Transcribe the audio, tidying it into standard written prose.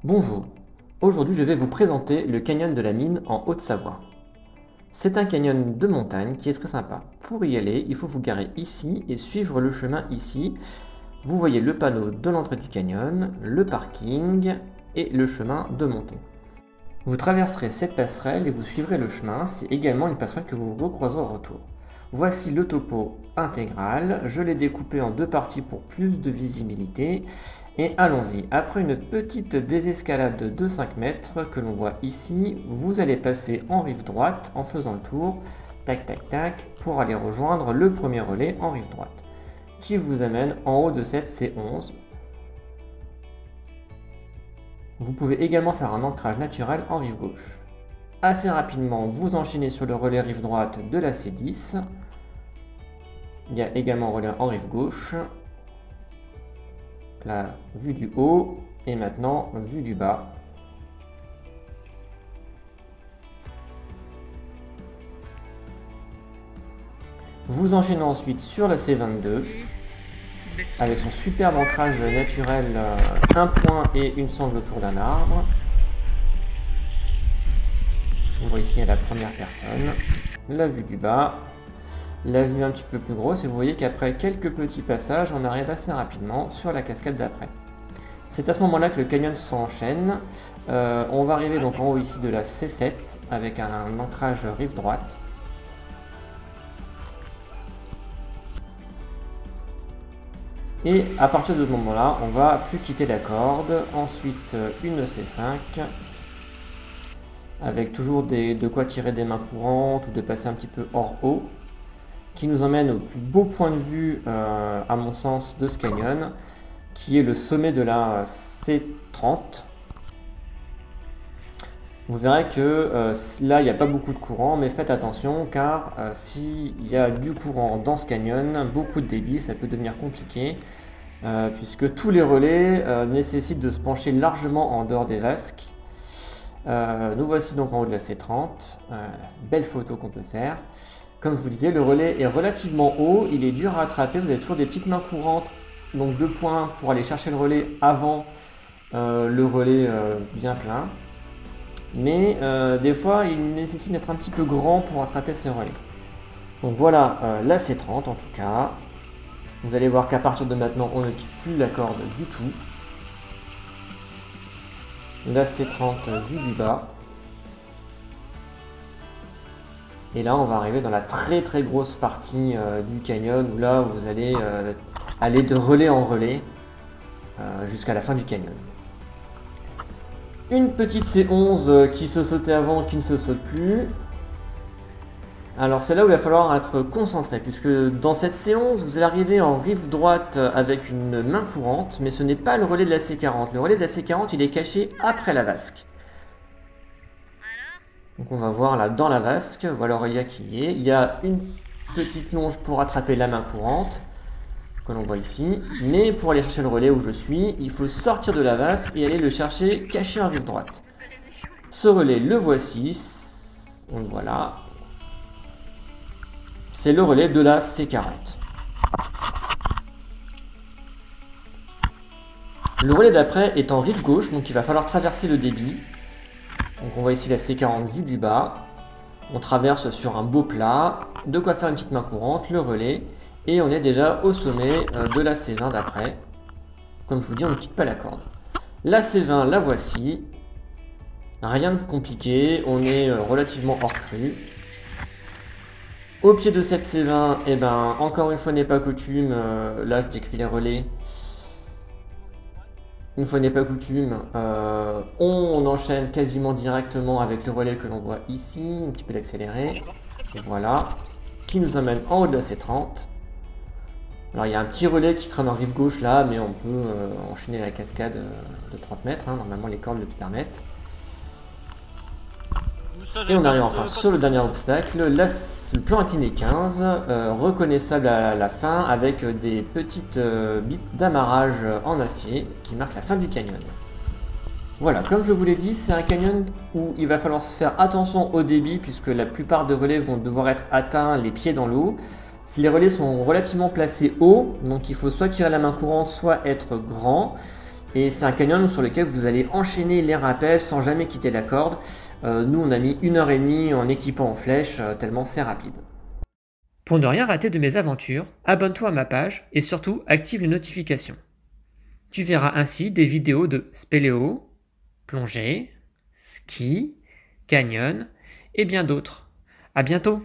Bonjour, aujourd'hui je vais vous présenter le canyon de la Mine en Haute-Savoie. C'est un canyon de montagne qui est très sympa. Pour y aller, il faut vous garer ici et suivre le chemin ici. Vous voyez le panneau de l'entrée du canyon, le parking et le chemin de montée. Vous traverserez cette passerelle et vous suivrez le chemin, c'est également une passerelle que vous recroiserez au retour. Voici le topo intégral, je l'ai découpé en deux parties pour plus de visibilité. Et allons-y, après une petite désescalade de 5 mètres que l'on voit ici, vous allez passer en rive droite en faisant le tour, tac tac tac, pour aller rejoindre le premier relais en rive droite, qui vous amène en haut de cette C11. Vous pouvez également faire un ancrage naturel en rive gauche. Assez rapidement, vous enchaînez sur le relais rive droite de la C10. Il y a également un relais en rive gauche. La vue du haut et maintenant vue du bas. Vous enchaînez ensuite sur la C22 avec son superbe ancrage naturel, un point et une sangle autour d'un arbre. On voit ici à la première personne la vue du bas, la vue un petit peu plus grosse, et vous voyez qu'après quelques petits passages, on arrive assez rapidement sur la cascade d'après. C'est à ce moment-là que le canyon s'enchaîne. On va arriver donc en haut ici de la C7 avec un ancrage rive droite. Et à partir de ce moment-là, on va plus quitter la corde. Ensuite, une C5 avec toujours de quoi tirer des mains courantes ou de passer un petit peu hors eau, qui nous emmène au plus beau point de vue, à mon sens, de ce canyon, qui est le sommet de la C30. Vous verrez que là, il n'y a pas beaucoup de courant, mais faites attention, car s'il y a du courant dans ce canyon, beaucoup de débit, ça peut devenir compliqué, puisque tous les relais nécessitent de se pencher largement en dehors des vasques. Nous voici donc en haut de la C30, la belle photo qu'on peut faire. Comme je vous disais, le relais est relativement haut, il est dur à attraper, vous avez toujours des petites mains courantes, donc 2 points pour aller chercher le relais avant le relais bien plein. Mais des fois, il nécessite d'être un petit peu grand pour attraper ces relais. Donc voilà la C30 en tout cas. Vous allez voir qu'à partir de maintenant, on ne quitte plus la corde du tout. La C30 vue du bas. Et là, on va arriver dans la très très grosse partie du canyon où là, vous allez aller de relais en relais jusqu'à la fin du canyon. Une petite C11 qui se sautait avant, qui ne se saute plus. Alors c'est là où il va falloir être concentré, puisque dans cette C11, vous allez arriver en rive droite avec une main courante, mais ce n'est pas le relais de la C40. Le relais de la C40, il est caché après la vasque. Donc on va voir là dans la vasque, voilà l'Aurélia qui y est. Il y a une petite longe pour attraper la main courante, que l'on voit ici. Mais pour aller chercher le relais où je suis, il faut sortir de la vasque et aller le chercher caché en rive droite. Ce relais, le voici. On le voit là. C'est le relais de la C40. Le relais d'après est en rive gauche, donc il va falloir traverser le débit. Donc on voit ici la C40 vue du bas. On traverse sur un beau plat, de quoi faire une petite main courante, le relais, et on est déjà au sommet de la C20 d'après. Comme je vous dis, on ne quitte pas la corde. La C20, la voici. Rien de compliqué, on est relativement hors crue. Au pied de cette C20, eh ben, encore une fois n'est pas coutume, là je décris les relais. Une fois n'est pas coutume, on enchaîne quasiment directement avec le relais que l'on voit ici, un petit peu d'accéléré, voilà, qui nous amène en haut de la C30. Alors il y a un petit relais qui traîne en rive gauche là, mais on peut enchaîner la cascade de 30 mètres, hein, normalement les cordes le permettent. Et on arrive enfin sur le dernier obstacle, là, le plan incliné 15, reconnaissable à la fin avec des petites bits d'amarrage en acier qui marquent la fin du canyon. Voilà, comme je vous l'ai dit, c'est un canyon où il va falloir se faire attention au débit puisque la plupart des relais vont devoir être atteints les pieds dans l'eau. Les relais sont relativement placés haut, donc il faut soit tirer la main courante, soit être grand. Et c'est un canyon sur lequel vous allez enchaîner les rappels sans jamais quitter la corde. Nous, on a mis 1h30 en équipant en flèche, tellement c'est rapide. Pour ne rien rater de mes aventures, abonne-toi à ma page et surtout active les notifications. Tu verras ainsi des vidéos de spéléo, plongée, ski, canyon et bien d'autres. À bientôt!